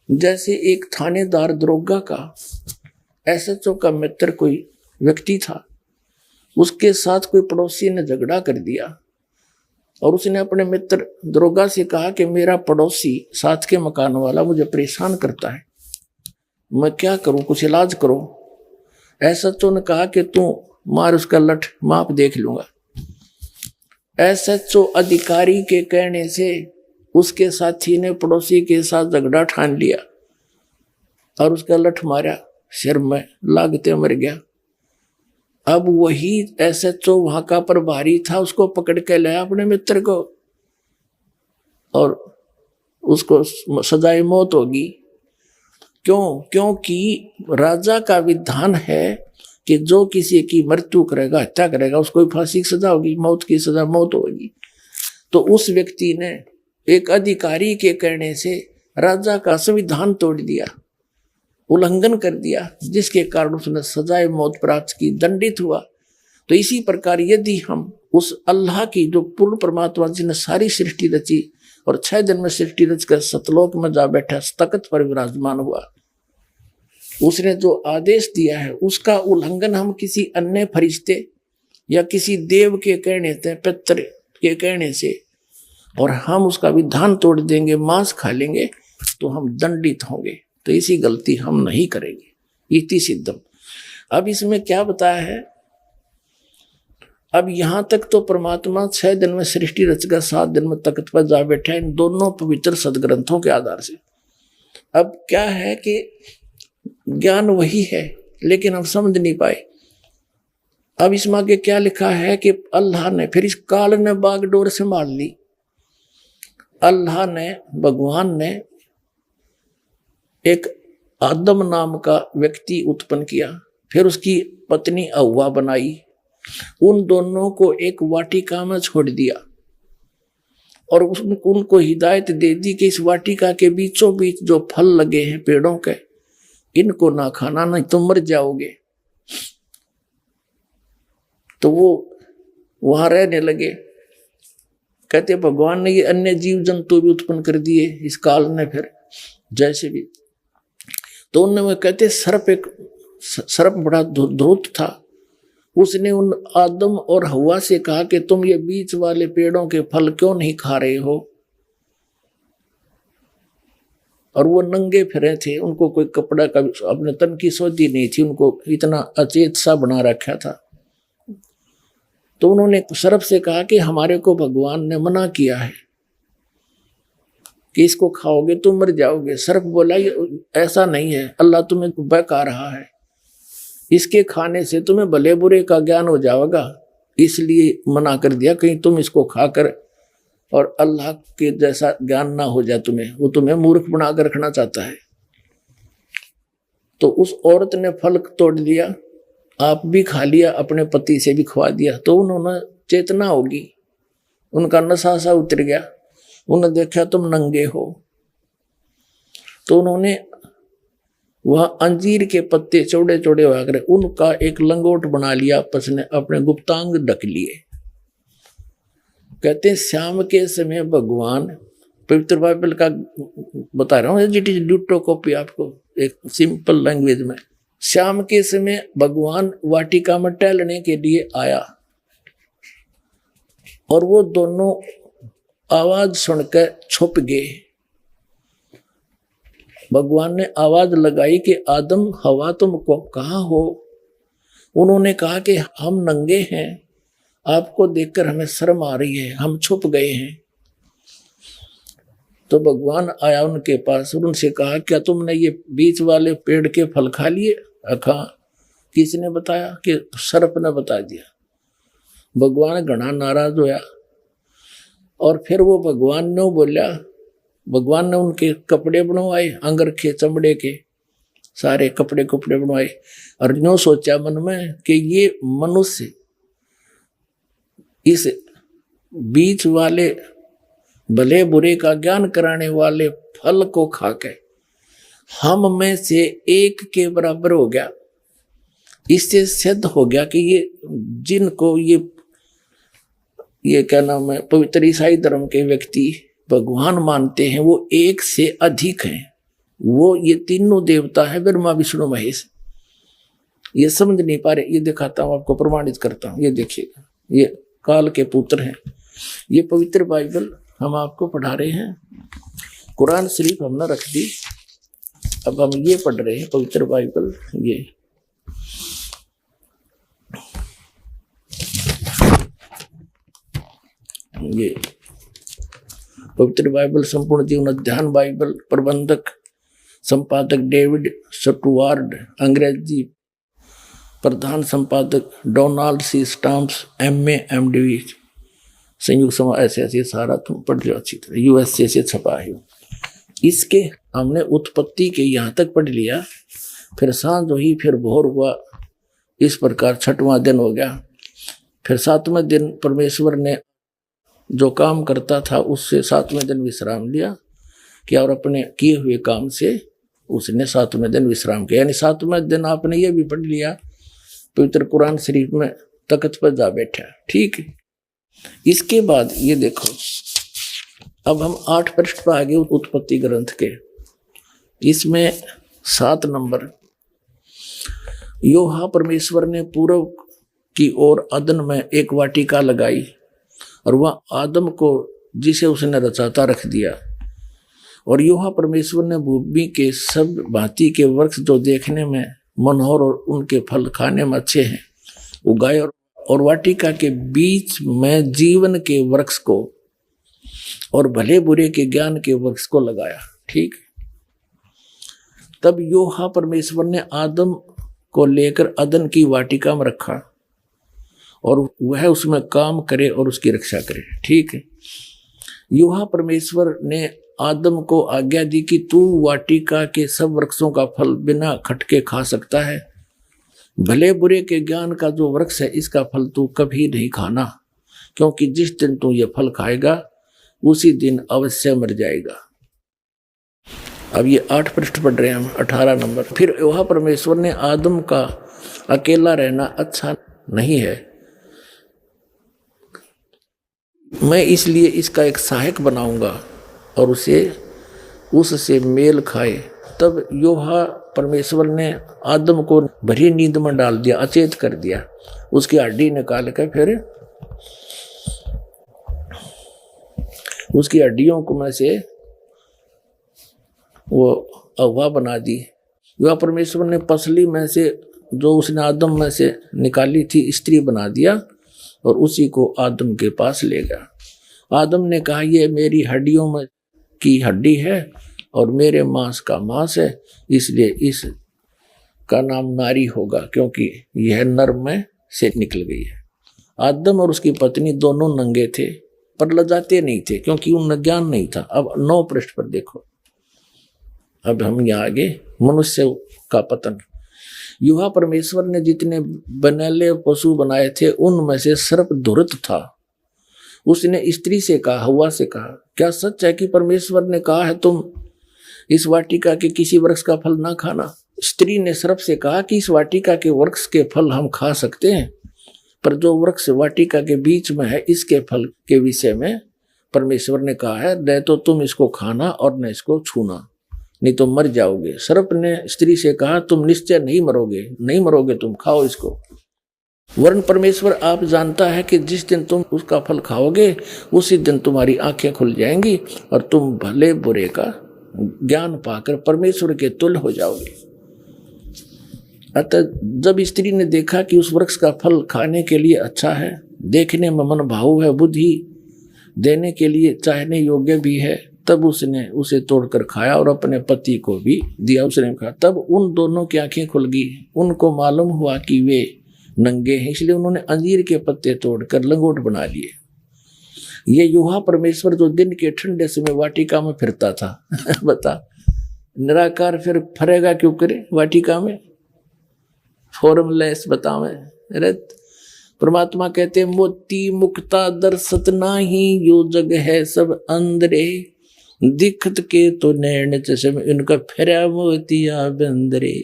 जैसे एक थानेदार दरोगा का एसएचओ का मित्र कोई व्यक्ति था, उसके साथ कोई पड़ोसी ने झगड़ा कर दिया और उसने अपने मित्र दरोगा से कहा कि मेरा पड़ोसी साथ के मकान वाला मुझे परेशान करता है, मैं क्या करूं, कुछ इलाज करो। एसएचओ ने कहा कि तू मार उसका लठ, माप देख लूंगा। एसएचओ अधिकारी के कहने से उसके साथी ने पड़ोसी के साथ झगड़ा ठान लिया और उसका लठ मारा, सिर में लागते मर गया। अब वही एसएचओ वहां का प्रभारी था, उसको पकड़ के लाया अपने मित्र को और उसको सजाए मौत होगी। क्यों? क्योंकि राजा का विधान है कि जो किसी की मृत्यु करेगा, हत्या करेगा, उसको फांसी की सजा होगी, मौत की सजा मौत होगी। तो उस व्यक्ति ने एक अधिकारी के कहने से राजा का संविधान तोड़ दिया, उल्लंघन कर दिया, जिसके कारण उसने सजाए मौत प्राप्त की, दंडित हुआ। तो इसी प्रकार यदि हम उस अल्लाह की जो पूर्ण परमात्मा जिसने सारी सृष्टि रची और 6 दिन में सृष्टि रचकर सतलोक में जा बैठा, तख्त पर विराजमान हुआ, उसने जो आदेश दिया है उसका उल्लंघन हम किसी अन्य फरिश्ते या किसी देव के कहने से, पितर के कहने से, और हम उसका विधान तोड़ देंगे, मांस खा लेंगे, तो हम दंडित होंगे। तो इसी गलती हम नहीं करेंगे। इति सिद्धम। अब इसमें क्या बताया है? अब यहां तक तो परमात्मा 6 दिन में सृष्टि रचकर 7 दिन में तख्त पर जा बैठा, इन दोनों पवित्र सदग्रंथों के आधार से। अब क्या है कि ज्ञान वही है लेकिन हम समझ नहीं पाए। अब इसमें आगे क्या लिखा है कि अल्लाह ने, फिर इस काल ने बागडोर संभाल ली। अल्लाह ने, भगवान ने एक आदम नाम का व्यक्ति उत्पन्न किया, फिर उसकी पत्नी हव्वा बनाई, उन दोनों को एक वाटिका में छोड़ दिया और उनको हिदायत दे दी कि इस वाटिका के बीचों बीच जो फल लगे हैं पेड़ों के, इनको ना खाना, नहीं तो मर जाओगे। तो वो वहां रहने लगे। कहते भगवान ने ये अन्य जीव जंतु भी उत्पन्न कर दिए इस काल ने, फिर जैसे भी। तो उनमें कहते सर्प बड़ा धूर्त था, उसने उन आदम और हव्वा से कहा कि तुम ये बीच वाले पेड़ों के फल क्यों नहीं खा रहे हो। और वो नंगे फिरे थे, उनको कोई कपड़ा का अपने तन की सोधी नहीं थी, उनको इतना अचेत सा बना रखा था। तो उन्होंने सर्प से कहा कि हमारे को भगवान ने मना किया है कि इसको खाओगे तो मर जाओगे। सर्प बोला ऐसा नहीं है, अल्लाह तुम्हें बहका रहा है, इसके खाने से तुम्हें भले बुरे का ज्ञान हो जाएगा, इसलिए मना कर दिया, कहीं तुम इसको खाकर और अल्लाह के जैसा ज्ञान ना हो जाए तुम्हें, वो तुम्हें मूर्ख बनाकर रखना चाहता है। तो उस औरत ने फल तोड़ दिया, आप भी खा लिया, अपने पति से भी खवा दिया। तो उन्होंने चेतना होगी, उनका नशा सा उतर गया, उन्होंने देखा तुम नंगे हो, तो उन्होंने वह अंजीर के पत्ते चौड़े चौड़े होकर उनका एक लंगोट बना लिया, आपस में अपने गुप्तांग ढक लिए। कहते हैं शाम के समय भगवान, पवित्र बाइबल का बता रहा हूँ, इट इज ड्यूटो कॉपी, आपको एक सिंपल लैंग्वेज में। शाम के समय भगवान वाटिका में टहलने के लिए आया और वो दोनों आवाज सुनकर छुप गए। भगवान ने आवाज लगाई कि आदम हवा तुम कहाँ हो। उन्होंने कहा कि हम नंगे हैं, आपको देखकर हमें शर्म आ रही है, हम छुप गए हैं। तो भगवान आया उनके पास, उनसे कहा क्या तुमने ये बीच वाले पेड़ के फल खा लिए? खा। किसने बताया? कि सर्प ने बता दिया। भगवान घना नाराज होया और फिर वो भगवान ने बोला, भगवान ने उनके कपड़े बनवाए, अंगरखे चमड़े के सारे कपड़े बनवाए और यूं सोचा मन में कि ये मनुष्य इस बीच वाले भले बुरे का ज्ञान कराने वाले फल को खाके हम में से एक के बराबर हो गया। इससे सिद्ध हो गया कि ये जिनको ये क्या नाम है, पवित्र ईसाई धर्म के व्यक्ति भगवान मानते हैं, वो एक से अधिक हैं, वो ये तीनों देवता है, ब्रह्मा विष्णु महेश। ये समझ नहीं पा रहे, ये दिखाता हूं आपको, प्रमाणित करता हूं। ये देखिएगा, ये काल के पुत्र हैं। ये पवित्र बाइबल हम आपको पढ़ा रहे हैं। कुरान शरीफ हमने रख दी, अब हम ये पढ़ रहे हैं पवित्र बाइबल। ये पवित्र बाइबल संपूर्ण जीवन अध्ययन बाइबल, प्रबंधक संपादक डेविड स्टुअर्ट, अंग्रेजी प्रधान संपादक Donald C Stamps, MA MD, संयुक्त समाज, ऐसे सारा तुम पढ़ लो अच्छी तरह, USA से छपा है। इसके हमने उत्पत्ति के यहाँ तक पढ़ लिया, फिर सांझ हुई, फिर भोर हुआ, इस प्रकार 6वां दिन हो गया। फिर 7वें दिन परमेश्वर ने जो काम करता था उससे 7वें दिन विश्राम लिया कि, और अपने किए हुए काम से उसने 7वें दिन विश्राम किया। यानी 7वें दिन आपने ये भी पढ़ लिया पवित्र कुरान शरीफ में, तख्त पर जा बैठा। ठीक है, इसके बाद ये देखो, अब हम 8 पृष्ठ पर आगे उत्पत्ति ग्रंथ के। इसमें 7 नंबर, योहा परमेश्वर ने पूर्व की ओर अदन में एक वाटिका लगाई और वह आदम को जिसे उसने रचाता रख दिया। और योहा परमेश्वर ने भूमि के सब भांति के वृक्ष जो देखने में मनोहर और उनके फल खाने में अच्छे हैं उगाए, और वाटिका के बीच में जीवन के वृक्ष को और भले बुरे के ज्ञान के वृक्ष को लगाया। ठीक, तब योहा परमेश्वर ने आदम को लेकर अदन की वाटिका में रखा और वह उसमें काम करे और उसकी रक्षा करे। ठीक है, योहा परमेश्वर ने आदम को आज्ञा दी कि तू वाटिका के सब वृक्षों का फल बिना खटके खा सकता है, भले बुरे के ज्ञान का जो वृक्ष है इसका फल तू कभी नहीं खाना, क्योंकि जिस दिन तू ये फल खाएगा उसी दिन अवश्य मर जाएगा। अब ये 8 पृष्ठ पढ़ रहे हैं हम, 18 नंबर। फिर योहा परमेश्वर ने आदम का अकेला रहना अच्छा नहीं है, मैं इसलिए इसका एक सहायक बनाऊंगा और उससे मेल खाए। तब योहा परमेश्वर ने आदम को भरी नींद में डाल दिया, अचेत कर दिया। उसकी हड्डी निकाल कर फिर उसकी हड्डियों को में से वो अगवा बना दी। योहा परमेश्वर ने पसली में से जो उसने आदम में से निकाली थी स्त्री बना दिया और उसी को आदम के पास ले गया। आदम ने कहा, ये मेरी हड्डियों में की हड्डी है और मेरे मांस का मांस है, इसलिए इसका नाम नारी होगा, क्योंकि यह नर में से निकल गई है। आदम और उसकी पत्नी दोनों नंगे थे पर लजाते नहीं थे, क्योंकि उनमें ज्ञान नहीं था। अब 9 पृष्ठ पर देखो, अब हम यहाँ आगे, मनुष्य का पतन। योहा परमेश्वर ने जितने बनैले पशु बनाए थे उनमें से सर्प धूर्त था। उसने स्त्री से कहा, हव्वा से कहा, क्या सच है कि परमेश्वर ने कहा है तुम इस वाटिका के किसी वृक्ष का फल ना खाना? स्त्री ने सर्प से कहा कि इस वाटिका के वृक्ष के फल हम खा सकते हैं, पर जो वृक्ष वाटिका के बीच में है इसके फल के विषय में परमेश्वर ने कहा है, न तो तुम इसको खाना और न इसको छूना, नहीं तो मर जाओगे। सर्प ने स्त्री से कहा, तुम निश्चय नहीं मरोगे, तुम खाओ इसको। वरन परमेश्वर आप जानता है कि जिस दिन तुम उसका फल खाओगे उसी दिन तुम्हारी आंखें खुल जाएंगी और तुम भले बुरे का ज्ञान पाकर परमेश्वर के तुल्य हो जाओगे। अतः जब स्त्री ने देखा कि उस वृक्ष का फल खाने के लिए अच्छा है, देखने में मन भावु है, बुद्धि देने के लिए चाहने योग्य भी है, तब उसने उसे तोड़कर खाया और अपने पति को भी दिया। उसने कहा, तब उन दोनों की आंखें खुल गई। उनको मालूम हुआ कि वे नंगे हैं, इसलिए उन्होंने अंजीर के पत्ते तोड़कर लंगोट बना लिए। ये योहा परमेश्वर जो दिन के ठंडे समय वाटिका में फिरता था बता, निराकार फिर फरेगा क्यों करे वाटिका में? फॉर्मलेस बतावे रत। परमात्मा कहते हैं, मोती मुक्ता दर्शत नाही, यो जग है सब अंदरे, दिखत के तो नैन चश्मे इनका फिरा मोतिया बंदरे।